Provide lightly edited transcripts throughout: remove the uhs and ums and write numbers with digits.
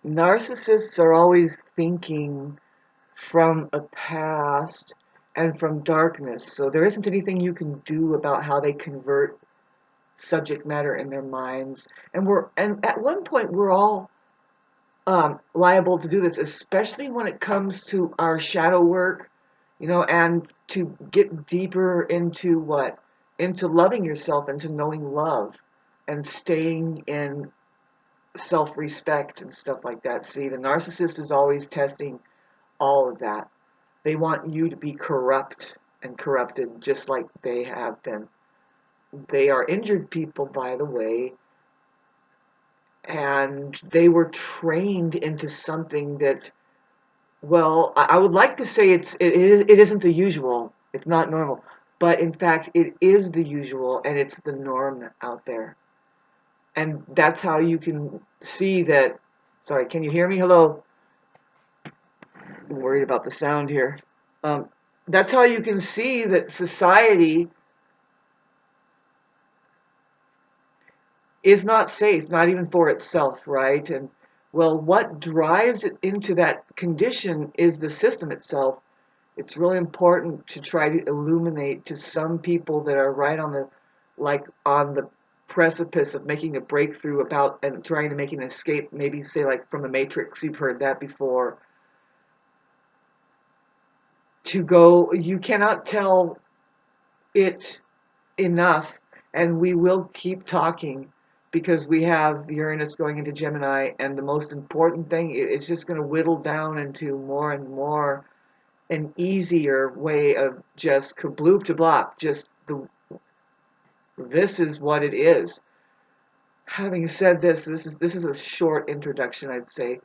Narcissists are always thinking from a past and from darkness. So there isn't anything you can do about how they convert subject matter in their minds. And at one point we're all liable to do this, especially when it comes to our shadow work, and to get deeper into what? Into loving yourself, into knowing love and staying in self-respect and stuff like that. See, the narcissist is always testing all of that. They want you to be corrupt and corrupted just like they have been. They are injured people, by the way, and they were trained into something that, well, I would like to say it isn't the usual. It's not normal, but in fact, it is the usual, and it's the norm out there. And that's how you can see that. Sorry, can you hear me? Hello. I'm worried about the sound here. Um, that's how you can see that society is not safe, not even for itself, right? And well, what drives it into that condition is the system itself. It's really important to try to illuminate to some people that are right on the precipice of making a breakthrough about and trying to make an escape, maybe say like from the Matrix, you've heard that before. To go, you cannot tell it enough, and we will keep talking because we have Uranus going into Gemini, and the most important thing, it's just going to whittle down into more and more an easier way of just kabloop to blop, just this is what it is. Having said this is a short introduction, I'd say.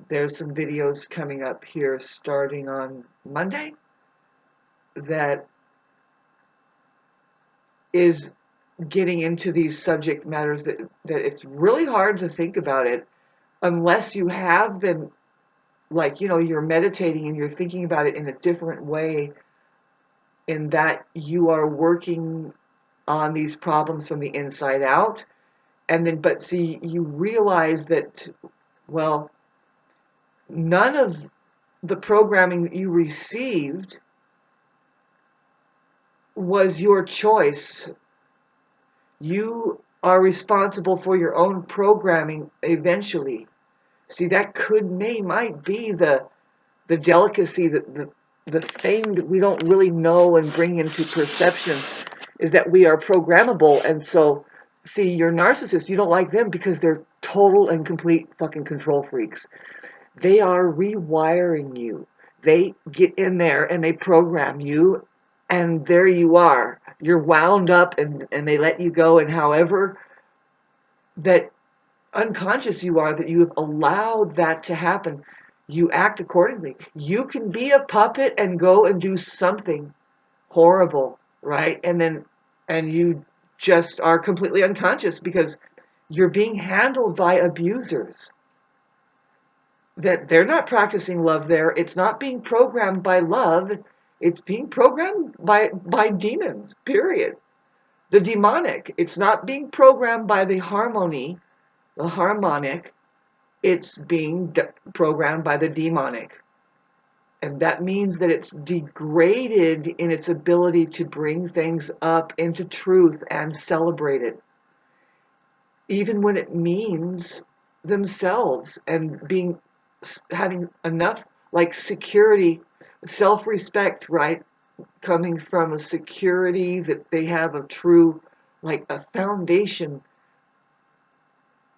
There's some videos coming up here starting on Monday that is getting into these subject matters that it's really hard to think about it unless you have been, like, you're meditating and you're thinking about it in a different way, in that you are working on these problems from the inside out. And then, but see, you realize that, well, none of the programming that you received was your choice. You are responsible for your own programming eventually. See, that might be the delicacy, the thing that we don't really know and bring into perception is that we are programmable. And so, see, your narcissist, you don't like them because they're total and complete fucking control freaks. They are rewiring you. They get in there and they program you, and there you are. You're wound up, and they let you go, and however that unconscious you are that you have allowed that to happen, you act accordingly. You can be a puppet and go and do something horrible, right? And you just are completely unconscious because you're being handled by abusers. That they're not practicing love there. It's not being programmed by love. It's being programmed by demons, period. The demonic. It's not being programmed by the harmonic. It's being programmed by the demonic. And that means that it's degraded in its ability to bring things up into truth and celebrate it, even when it means themselves and having enough like security, self-respect, right? Coming from a security that they have a true, like a foundation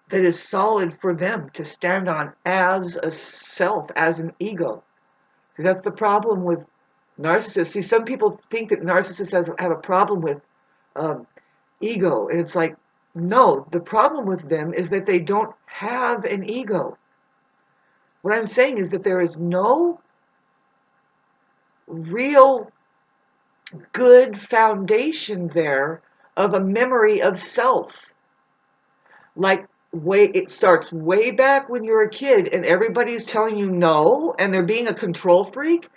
that is solid for them to stand on as a self, as an ego. See, that's the problem with narcissists. See, some people think that narcissists have a problem with um, ego, and it's like, no, the problem with them is that they don't have an ego. What I'm saying is that there is no real good foundation there of a memory of self. Like, it starts way back when you're a kid and everybody's telling you no and they're being a control freak.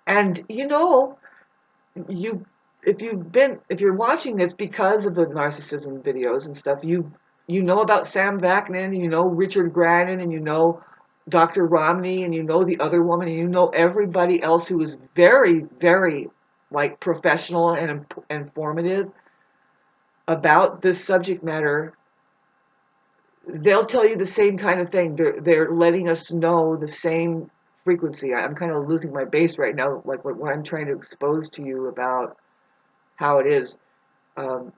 And you if you're watching this because of the narcissism videos and stuff, you know about Sam Vaknin, and you know Richard Grannon, and you know Dr. Romney, and you know the other woman, and you know everybody else who is very, very like professional and informative about this subject matter, they'll tell you the same kind of thing. They're letting us know the same frequency. I'm kind of losing my base right now, like what I'm trying to expose to you about how it is, um,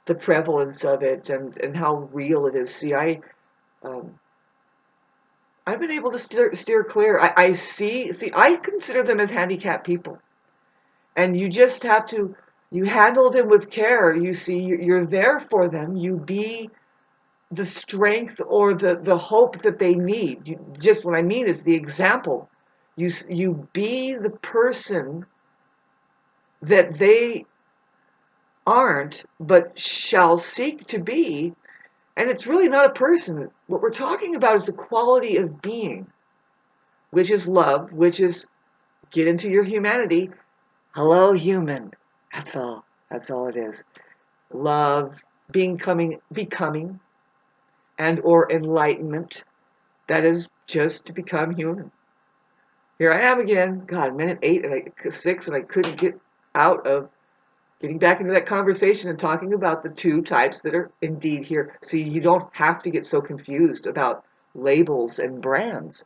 the prevalence of it, and how real it is. See, um, I've been able to steer clear. I see. I consider them as handicapped people, and you just have to you handle them with care. You see, you're there for them. You be the strength or the hope that they need. Just what I mean is the example. You be the person that they aren't, but shall seek to be. And it's really not a person. What we're talking about is the quality of being, which is love, which is get into your humanity. Hello, human. That's all. That's all it is. Love, becoming, and or enlightenment. That is just to become human. Here I am again. God, minute 8 and 6, and I couldn't get out of getting back into that conversation and talking about the two types that are indeed here. See, you don't have to get so confused about labels and brands.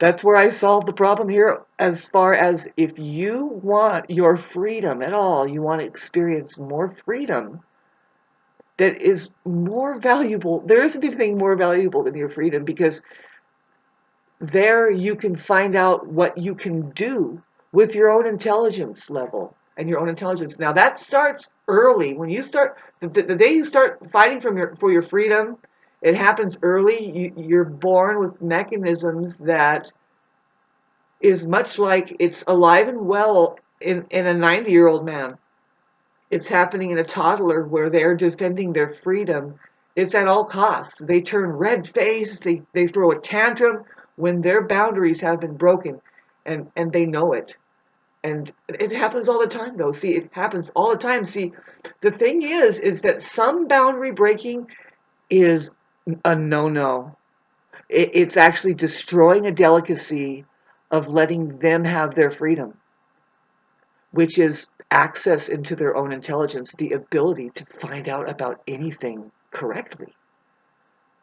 That's where I solve the problem here, as far as if you want your freedom at all, you want to experience more freedom that is more valuable. There isn't anything more valuable than your freedom, because there you can find out what you can do with your own intelligence level and your own intelligence. Now that starts early. When you start, the day you start fighting for your freedom, it happens early. You're born with mechanisms that is much like it's alive and well in a 90-year-old man. It's happening in a toddler where they're defending their freedom. It's at all costs. They turn red-faced, they throw a tantrum when their boundaries have been broken, and they know it. And it happens all the time, though. See, it happens all the time. See, the thing is that some boundary breaking is a no-no. It's actually destroying a delicacy of letting them have their freedom, which is access into their own intelligence, the ability to find out about anything correctly.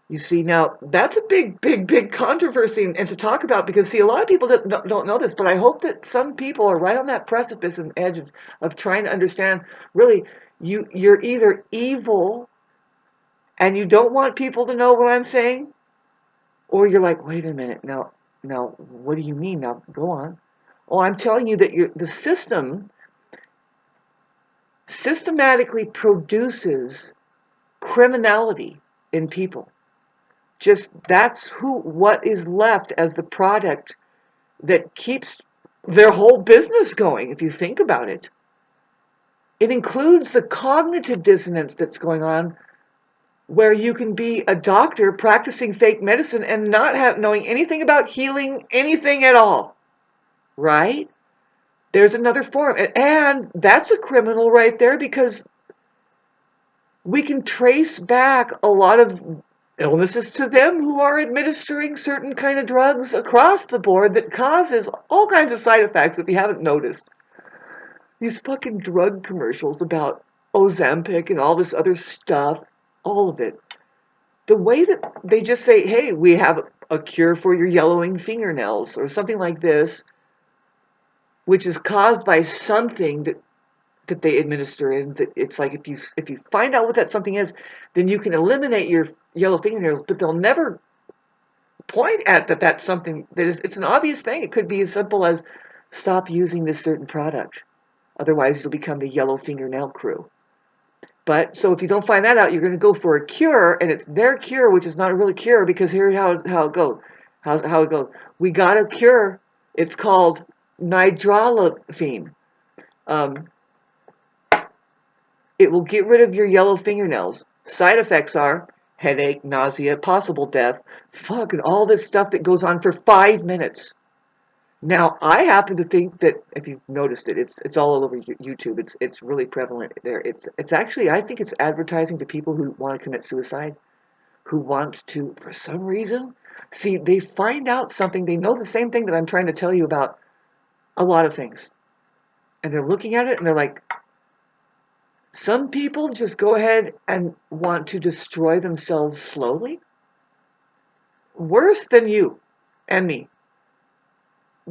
You see, now that's a big, big, big controversy and to talk about, because, see, a lot of people don't know this, but I hope that some people are right on that precipice and edge of trying to understand, really, you're either evil and you don't want people to know what I'm saying, or you're like, wait a minute, now, what do you mean? Now, go on. Oh, I'm telling you that the system systematically produces criminality in people. Just that's what is left as the product that keeps their whole business going, if you think about it. It includes the cognitive dissonance that's going on, where you can be a doctor practicing fake medicine and not knowing anything about healing anything at all, right? There's another form, and that's a criminal right there, because we can trace back a lot of illnesses to them who are administering certain kind of drugs across the board that causes all kinds of side effects, if you haven't noticed. These fucking drug commercials about Ozempic and all this other stuff, all of it. The way that they just say, hey, we have a cure for your yellowing fingernails or something like this, which is caused by something that they administer in, that it's like, if you find out what that something is, then you can eliminate your yellow fingernails, but they'll never point at that's something that is, it's an obvious thing. It could be as simple as stop using this certain product, otherwise you'll become the yellow fingernail crew. But so if you don't find that out, you're going to go for a cure, and it's their cure, which is not a real cure, because here's how it goes. How it goes. We got a cure. It's called nidrolafene. Um, It will get rid of your yellow fingernails. Side effects are headache, nausea, possible death, fucking all this stuff that goes on for 5 minutes. Now, I happen to think that if you've noticed it, it's all over YouTube. It's really prevalent there. It's actually, I think it's advertising to people who want to commit suicide, who want to, for some reason, see, they find out something. They know the same thing that I'm trying to tell you about a lot of things, and they're looking at it and they're like, some people just go ahead and want to destroy themselves slowly, worse than you and me.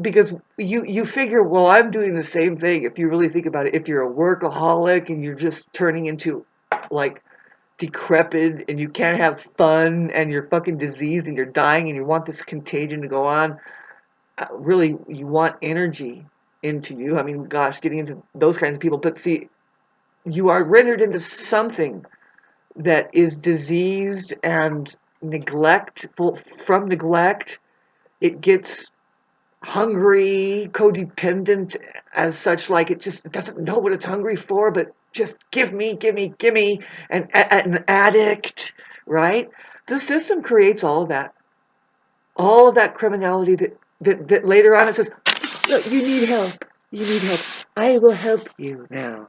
Because you figure, well, I'm doing the same thing. If you really think about it, if you're a workaholic and you're just turning into like decrepit and you can't have fun and you're fucking diseased and you're dying and you want this contagion to go on, really you want energy into you. I mean, gosh, getting into those kinds of people. But see, you are rendered into something that is diseased and neglectful. From neglect, it gets hungry, codependent as such, like it just doesn't know what it's hungry for, but just give me, give me, give me, and an addict, right? The system creates all of that criminality that later on it says, look, you need help, you need help. I will help you now.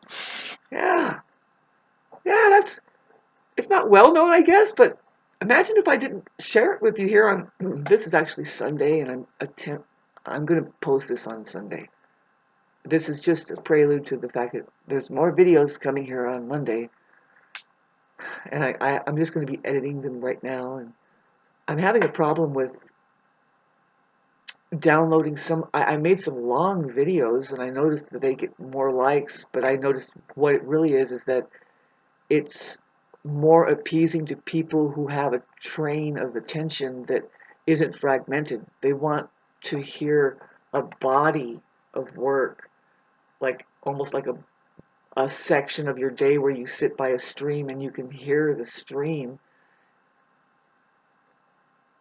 Yeah, yeah, that's, it's not well known, I guess, but imagine if I didn't share it with you here on, this is actually Sunday, and I'm going to post this on Sunday. This is just a prelude to the fact that there's more videos coming here on Monday, and I'm just going to be editing them right now. And I'm having a problem with downloading some. I made some long videos, and I noticed that they get more likes, but I noticed what it really is that it's more appeasing to people who have a train of attention that isn't fragmented. They want to hear a body of work, like almost like a section of your day where you sit by a stream and you can hear the stream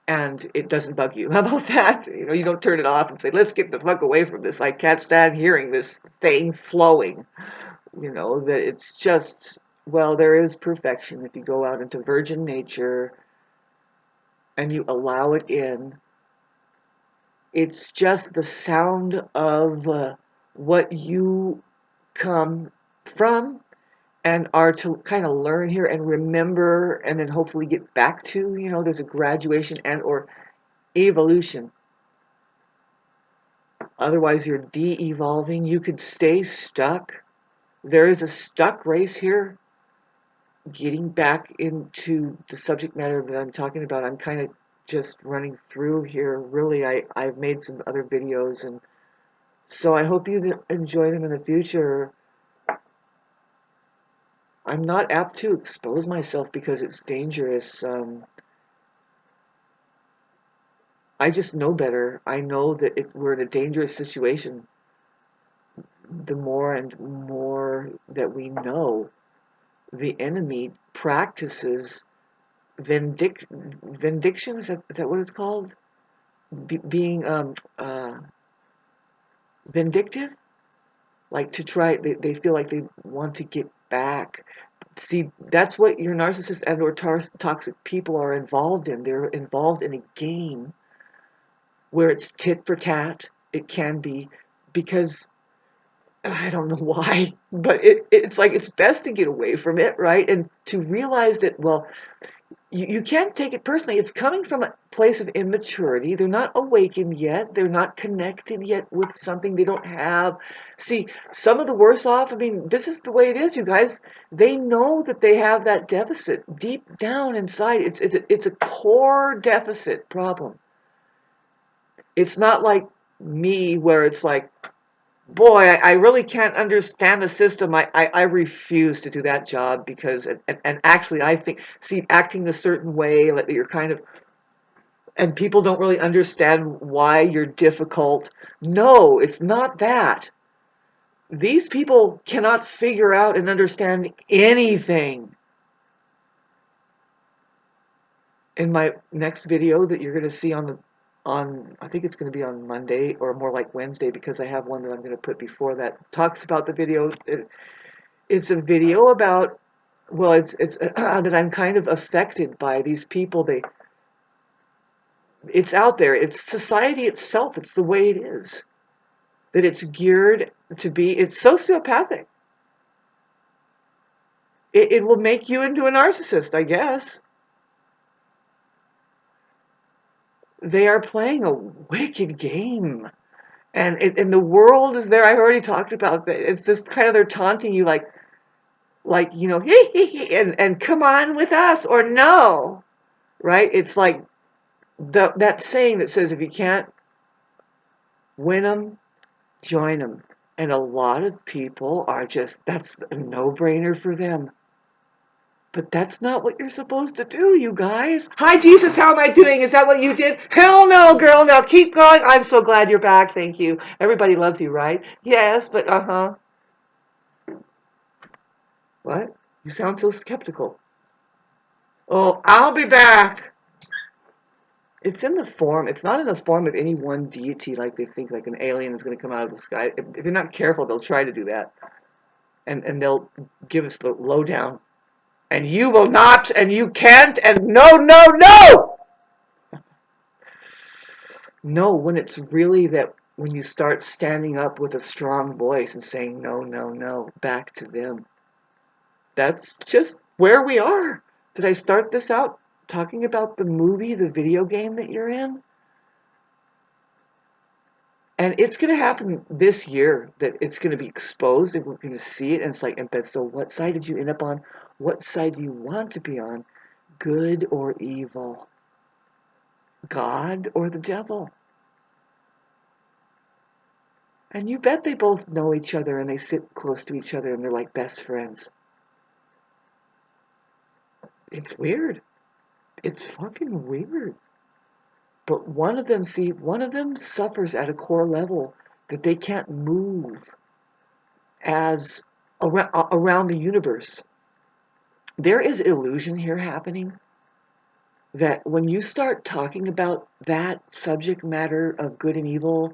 and it doesn't bug you. How about that? You know, you don't turn it off and say, let's get the fuck away from this. I can't stand hearing this thing flowing. You know, that it's just, well, there is perfection if you go out into virgin nature and you allow it in. It's just the sound of what you come from and are to kind of learn here and remember and then hopefully get back to, you know, there's a graduation and or evolution. Otherwise you're de-evolving. You could stay stuck. There is a stuck race here. Getting back into the subject matter that I'm talking about, I'm kind of just running through here. Really, I've made some other videos, and so I hope you enjoy them in the future. I'm not apt to expose myself because it's dangerous. I just know better. I know that we're in a dangerous situation. The more and more that we know, the enemy practices vindiction. Is that what it's called? Being vindictive, like to try. They feel like they want to get back. See, that's what your narcissist and or toxic people are involved in. They're involved in a game where it's tit for tat. It can be because I don't know why, but it's like it's best to get away from it, right? And to realize that, well, you can't take it personally. It's coming from a place of immaturity. They're not awakened yet. They're not connected yet with something they don't have. See, some of the worse off, I mean, this is the way it is, you guys. They know that they have that deficit deep down inside. It's a core deficit problem. It's not like me where it's like, boy, I really can't understand the system. I refuse to do that job because, and actually, I think, see, acting a certain way, like you're kind of, and people don't really understand why you're difficult. No, it's not that. These people cannot figure out and understand anything. In my next video that you're going to see I think it's going to be on Monday or more like Wednesday because I have one that I'm going to put before that talks about the video. It's a video about, well, it's that I'm kind of affected by these people. It's out there. It's society itself. It's the way it is. that it's geared to be, it's sociopathic. It will make you into a narcissist, I guess. They are playing a wicked game. And the world is there. I've already talked about that. It's just kind of they're taunting you like hee hee hee, and come on with us or no, right? It's like that saying that says if you can't win them, join them. And a lot of people are just, that's a no-brainer for them. But that's not what you're supposed to do, you guys. Hi, Jesus, how am I doing? Is that what you did? Hell no, girl. Now keep going. I'm so glad you're back. Thank you. Everybody loves you, right? Yes, but What? You sound so skeptical. Oh, I'll be back. It's in the form. It's not in the form of any one deity like they think, like an alien is going to come out of the sky. If you're not careful, they'll try to do that. And they'll give us the lowdown. And you will not, and you can't, and no, no, no! No, when it's really that when you start standing up with a strong voice and saying no, no, no, back to them. That's just where we are. Did I start this out talking about the movie, the video game that you're in? And it's going to happen this year that it's going to be exposed and we're going to see it. And it's like, but so what side did you end up on? What side do you want to be on? Good or evil? God or the devil? And you bet they both know each other and they sit close to each other and they're like best friends. It's weird. It's fucking weird. But one of them suffers at a core level that they can't move as around the universe. There is illusion here happening that when you start talking about that subject matter of good and evil,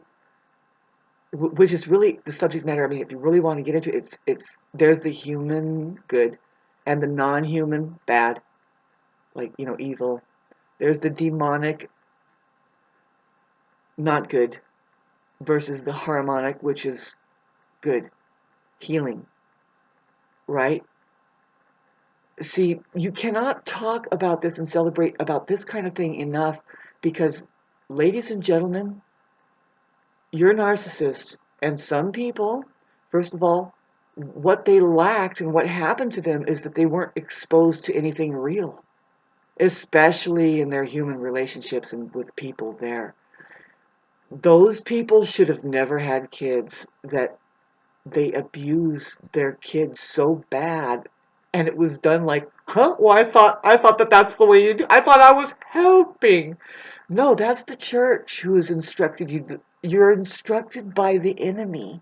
which is really the subject matter. I mean, if you really want to get into it, it's there's the human good and the non-human bad, like evil. There's the demonic not good versus the harmonic, which is good, healing, right? See, you cannot talk about this and celebrate about this kind of thing enough because, ladies and gentlemen, you're a narcissist, and some people, first of all, what they lacked and what happened to them is that they weren't exposed to anything real, especially in their human relationships and with people there. Those people should have never had kids that they abused their kids so bad, and it was done like, huh? Well, I thought that that's the way you do. I thought I was helping. No, that's the church who has instructed you. You're instructed by the enemy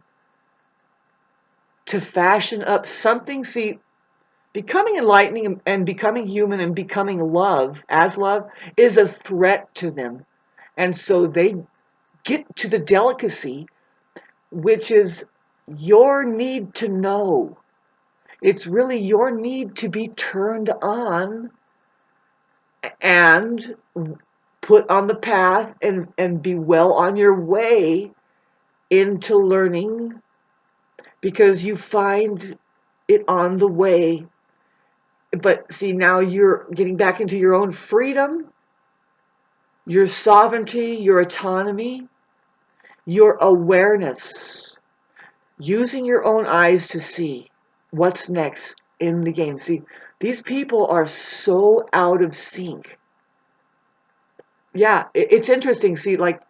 to fashion up something. See, becoming enlightening and becoming human and becoming love as love is a threat to them, and so they get to the delicacy, which is your need to know. It's really your need to be turned on and put on the path and be well on your way into learning because you find it on the way. But see, now you're getting back into your own freedom, your sovereignty, your autonomy, your awareness, using your own eyes to see what's next in the game. See, these people are so out of sync. Yeah, it's interesting. See, like,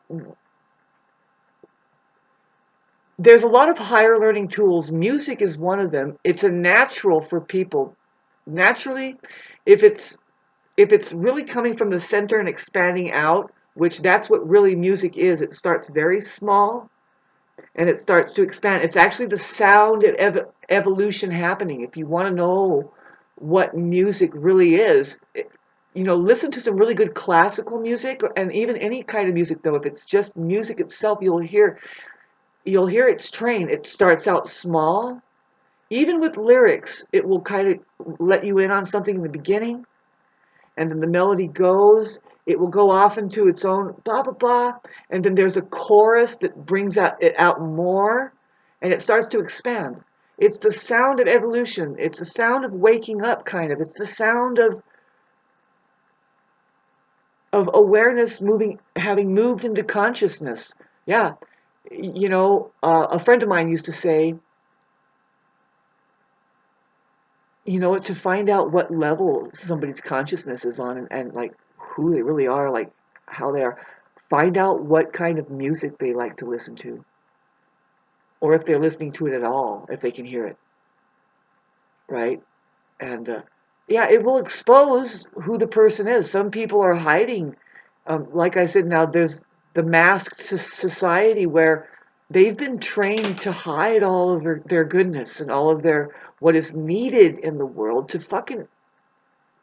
there's a lot of higher learning tools. Music is one of them. It's a natural for people. Naturally, if it's really coming from the center and expanding out, which that's what really music is. It starts very small and it starts to expand. It's actually the sound evolution happening. If you want to know what music really is, listen to some really good classical music and even any kind of music, though. If it's just music itself, you'll hear its train. It starts out small. Even with lyrics, it will kind of let you in on something in the beginning. and then the melody goes, it will go off into its own blah blah blah, and then there's a chorus that brings it out more, and it starts to expand. It's the sound of evolution. It's the sound of waking up, kind of. It's the sound of awareness moving, having moved into consciousness. Yeah, a friend of mine used to say, to find out what level somebody's consciousness is on, and like who they really are, like how they are, find out what kind of music they like to listen to, or if they're listening to it at all, if they can hear it, right? And yeah, it will expose who the person is. Some people are hiding. Like I said, now there's the masked society where they've been trained to hide all of their goodness and all of their what is needed in the world to fucking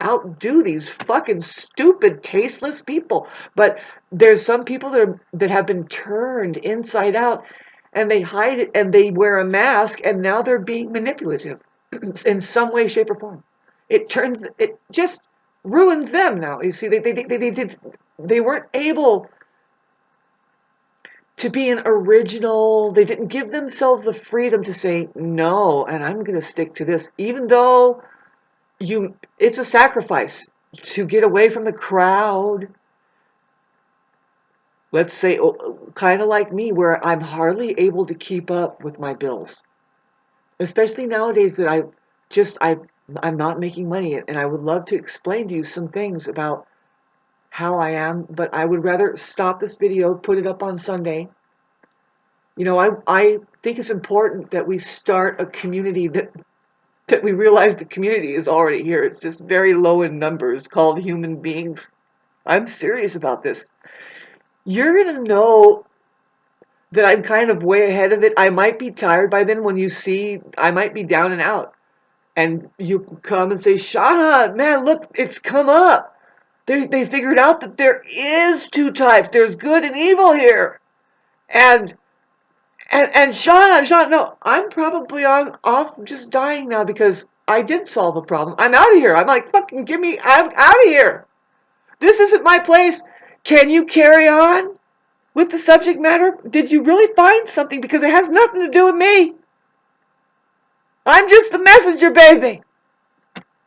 outdo these fucking stupid, tasteless people. But there's some people that have been turned inside out, and they hide it and they wear a mask, and now they're being manipulative in some way, shape, or form. It just ruins them now. You see, they weren't able to be an original. They didn't give themselves the freedom to say no, and I'm going to stick to this, even though it's a sacrifice to get away from the crowd. Let's say, kind of like me, where I'm hardly able to keep up with my bills, especially nowadays that I'm not making money, and I would love to explain to you some things about how I am, but I would rather stop this video, put it up on Sunday. I think it's important that we start a community, that we realize the community is already here. It's just very low in numbers, called human beings. I'm serious about this. You're going to know that I'm kind of way ahead of it. I might be tired by then when you see I might be down and out. And you come and say, Shauna, man, look, it's come up. They figured out that there is two types. There's good and evil here. And Shauna, no, I'm probably off just dying now because I did solve a problem. I'm out of here. I'm like, fucking I'm out of here. This isn't my place. Can you carry on with the subject matter? Did you really find something? Because it has nothing to do with me. I'm just the messenger, baby.